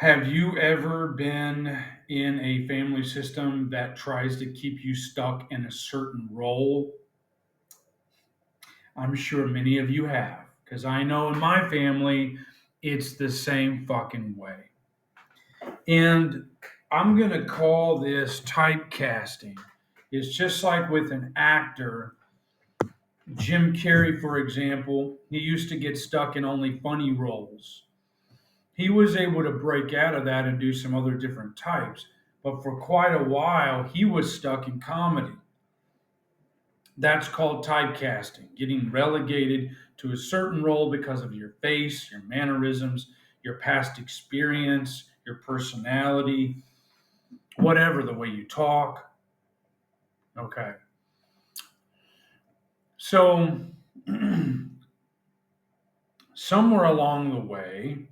Have you ever been in a family system that tries to keep you stuck in a certain role? I'm sure many of you have, because I know in my family, it's the same fucking way. And I'm going to call this typecasting. It's just like with an actor. Jim Carrey, for example, he used to get stuck in only funny roles. He was able to break out of that and do some other different types. But for quite a while, he was stuck in comedy. That's called typecasting, getting relegated to a certain role because of your face, your mannerisms, your past experience, your personality, whatever, the way you talk. Okay. So, somewhere along the way,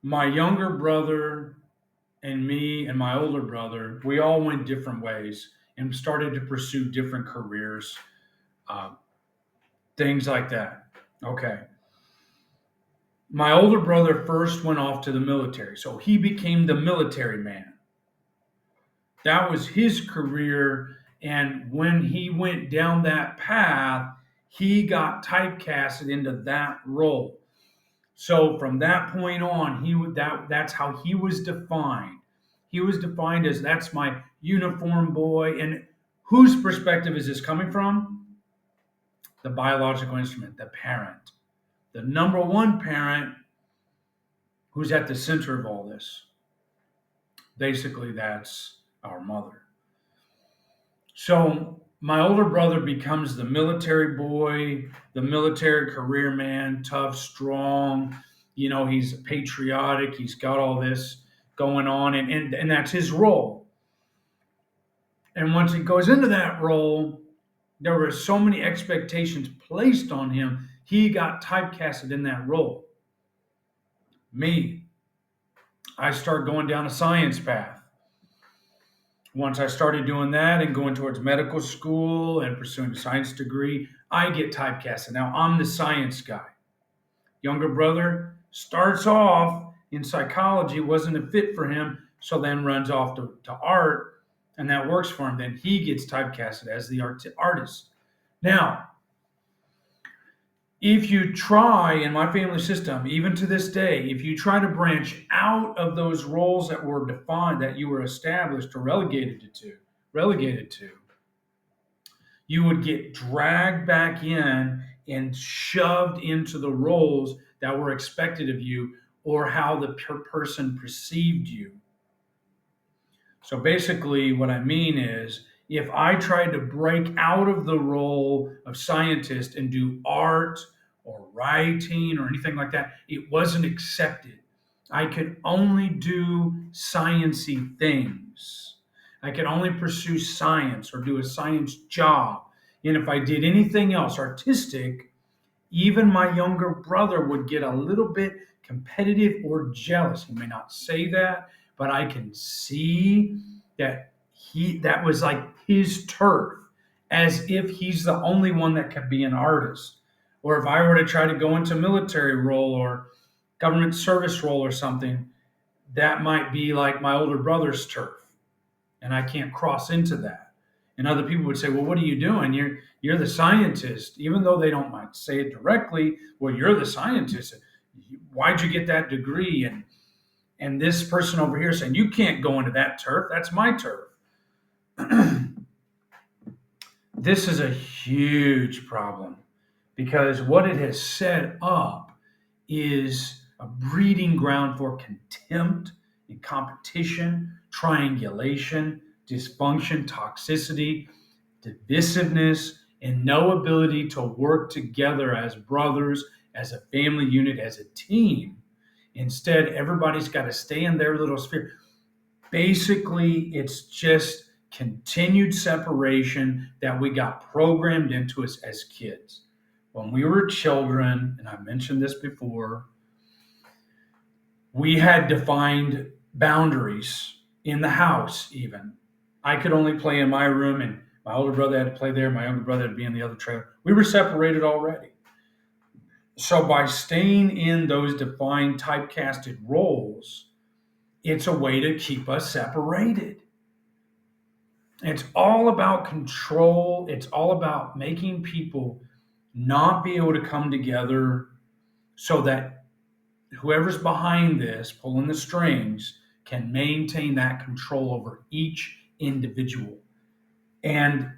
my younger brother and me and my older brother, we all went different ways and started to pursue different careers, uh, things like that. Okay. My older brother first went off to the military, so he became the military man. That was his career. And when he went down that path, he got typecasted into that role. So from that point on, that's how he was defined. He was defined as that's my uniform boy. And whose perspective is this coming from? The biological instrument, the parent, the number one parent who's at the center of all this. Basically, that's our mother. So my older brother becomes the military boy, the military career man, tough, strong. He's patriotic. He's got all this going on, and that's his role. And once he goes into that role, there were so many expectations placed on him, he got typecasted in that role. Me, I start going down a science path. Once I started doing that and going towards medical school and pursuing a science degree, I get typecasted. Now I'm the science guy. Younger brother starts off in psychology, wasn't a fit for him, so then runs off to art, and that works for him. Then he gets typecasted as the artist. Now, if you try in my family system, even to this day, if you try to branch out of those roles that were defined, that you were established or relegated to, you would get dragged back in and shoved into the roles that were expected of you or how the person perceived you. So basically, what I mean is, if I tried to break out of the role of scientist and do art or writing or anything like that, it wasn't accepted. I could only do sciency things. I could only pursue science or do a science job. And if I did anything else artistic, even my younger brother would get a little bit competitive or jealous. He may not say that, but I can see that was like his turf, as if he's the only one that could be an artist. Or if I were to try to go into military role or government service role or something, that might be like my older brother's turf, and I can't cross into that. And other people would say, "Well, what are you doing? You're the scientist," even though they don't might say it directly. Well, you're the scientist. Why'd you get that degree? And this person over here saying you can't go into that turf. That's my turf. This is a huge problem because what it has set up is a breeding ground for contempt and competition, triangulation, dysfunction, toxicity, divisiveness, and no ability to work together as brothers, as a family unit, as a team. Instead, everybody's got to stay in their little sphere. Basically, it's just continued separation that we got programmed into us as kids. When we were children, and I mentioned this before, we had defined boundaries in the house, even. I could only play in my room, and my older brother had to play there. My younger brother had to be in the other trailer. We were separated already. So by staying in those defined typecasted roles, it's a way to keep us separated. It's all about control. It's all about making people not be able to come together so that whoever's behind this, pulling the strings, can maintain that control over each individual. And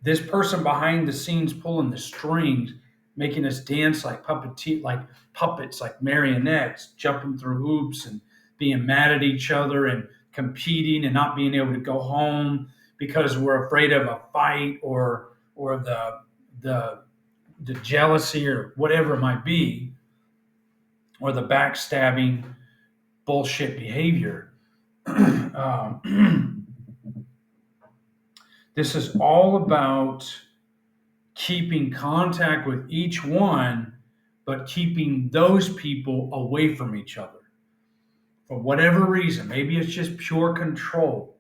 this person behind the scenes pulling the strings, making us dance like like puppets, like marionettes, jumping through hoops and being mad at each other and competing and not being able to go home because we're afraid of a fight or the the jealousy or whatever it might be, or the backstabbing bullshit behavior. um, this is all about keeping contact with each one, but keeping those people away from each other for whatever reason. Maybe it's just pure control,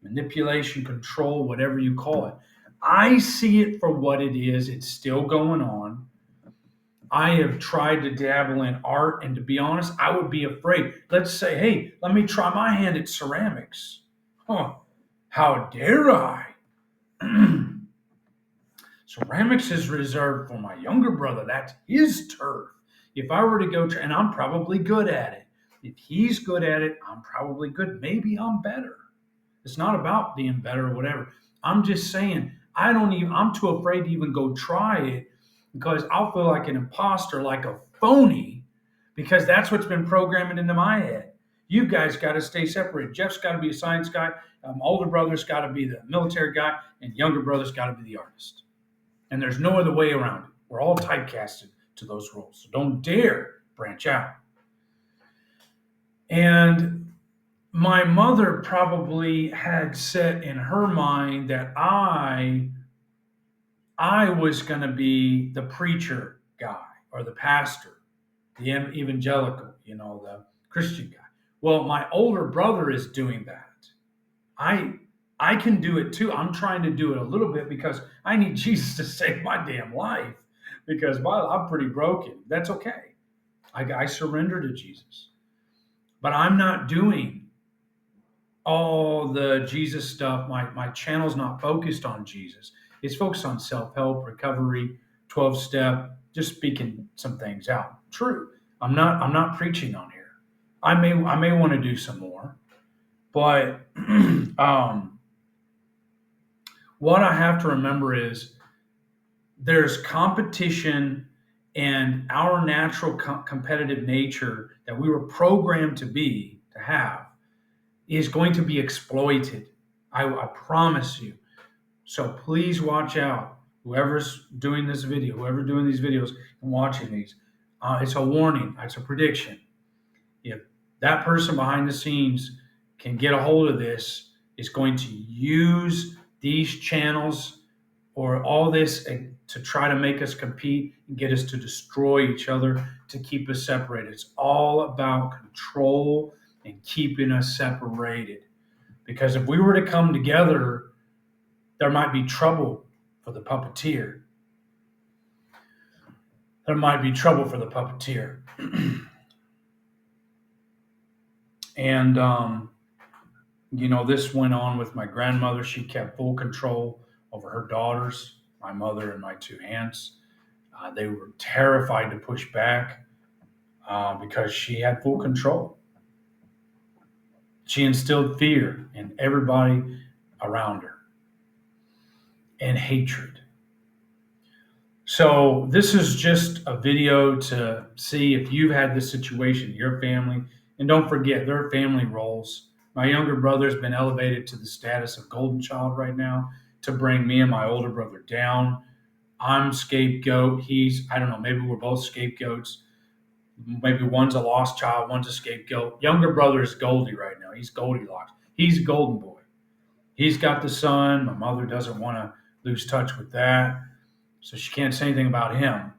manipulation, control, whatever you call it. I see it for what it is. It's still going on. I have tried to dabble in art, and to be honest, I would be afraid. Let's say, hey, let me try my hand at ceramics. Huh, how dare I? Ceramics is reserved for my younger brother. That's his turf. If I were to go and I'm probably good at it. If he's good at it, I'm probably good. Maybe I'm better. It's not about being better or whatever. I'm just saying, I'm too afraid to even go try it because I'll feel like an imposter, like a phony, because that's what's been programmed into my head. You guys got to stay separate. Jeff's got to be a science guy. Older brother's got to be the military guy, and younger brother's got to be the artist. And there's no other way around it. We're all typecasted to those roles. So don't dare branch out. And my mother probably had set in her mind that I was going to be the preacher guy or the pastor, the evangelical, the Christian guy. Well, my older brother is doing that. I I can do it too. I'm trying to do it a little bit because I need Jesus to save my damn life because I'm pretty broken. That's okay. I surrender to Jesus, but I'm not doing all the Jesus stuff. My channel's not focused on Jesus. It's focused on self-help, recovery, 12 step, just speaking some things out. True. I'm not preaching on here. I may want to do some more, but what I have to remember is there's competition, and our natural competitive nature that we were programmed to have is going to be exploited. I promise you. So please watch out. Whoever's doing this video, whoever doing these videos and watching these, it's a warning. It's a prediction. If that person behind the scenes can get a hold of this, is going to use these channels or all this to try to make us compete and get us to destroy each other, to keep us separated. It's all about control and keeping us separated. Because if we were to come together, there might be trouble for the puppeteer. There might be trouble for the puppeteer. And, this went on with my grandmother. She kept full control over her daughters, my mother and my two aunts. They were terrified to push back because she had full control. She instilled fear in everybody around her and hatred. So this is just a video to see if you've had this situation in your family. And don't forget, there are family roles. My younger brother's been elevated to the status of golden child right now to bring me and my older brother down. I'm scapegoat. I don't know, maybe we're both scapegoats. Maybe one's a lost child, one's a scapegoat. Younger brother is Goldie right now. He's Goldilocks. He's a golden boy. He's got the son. My mother doesn't want to lose touch with that, so she can't say anything about him.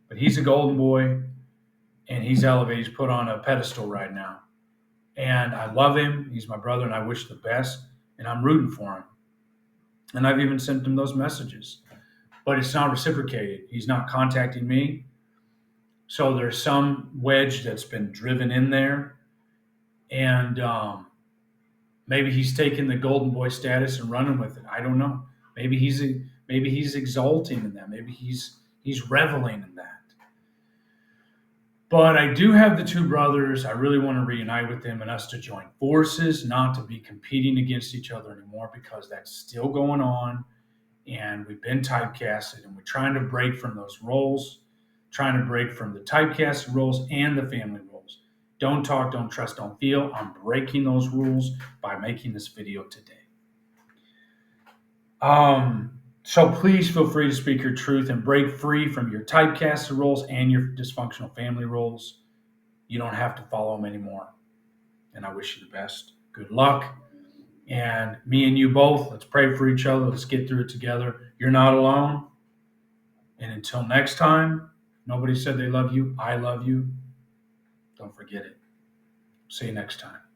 But he's a golden boy, and he's elevated. He's put on a pedestal right now. And I love him. He's my brother, and I wish the best, and I'm rooting for him. And I've even sent him those messages. But it's not reciprocated. He's not contacting me. So there's some wedge that's been driven in there, and maybe he's taking the golden boy status and running with it. I don't know. Maybe he's exulting in that. Maybe he's reveling in that. But I do have the two brothers. I really want to reunite with them and us to join forces, not to be competing against each other anymore, because that's still going on. And we've been typecasted, and we're trying to break from those roles, trying to break from the typecasted roles and the family roles. Don't talk, don't trust, don't feel. I'm breaking those rules by making this video today. So please feel free to speak your truth and break free from your typecasted roles and your dysfunctional family roles. You don't have to follow them anymore. And I wish you the best. Good luck. And me and you both, let's pray for each other. Let's get through it together. You're not alone. And until next time, nobody said they love you. I love you. Don't forget it. See you next time.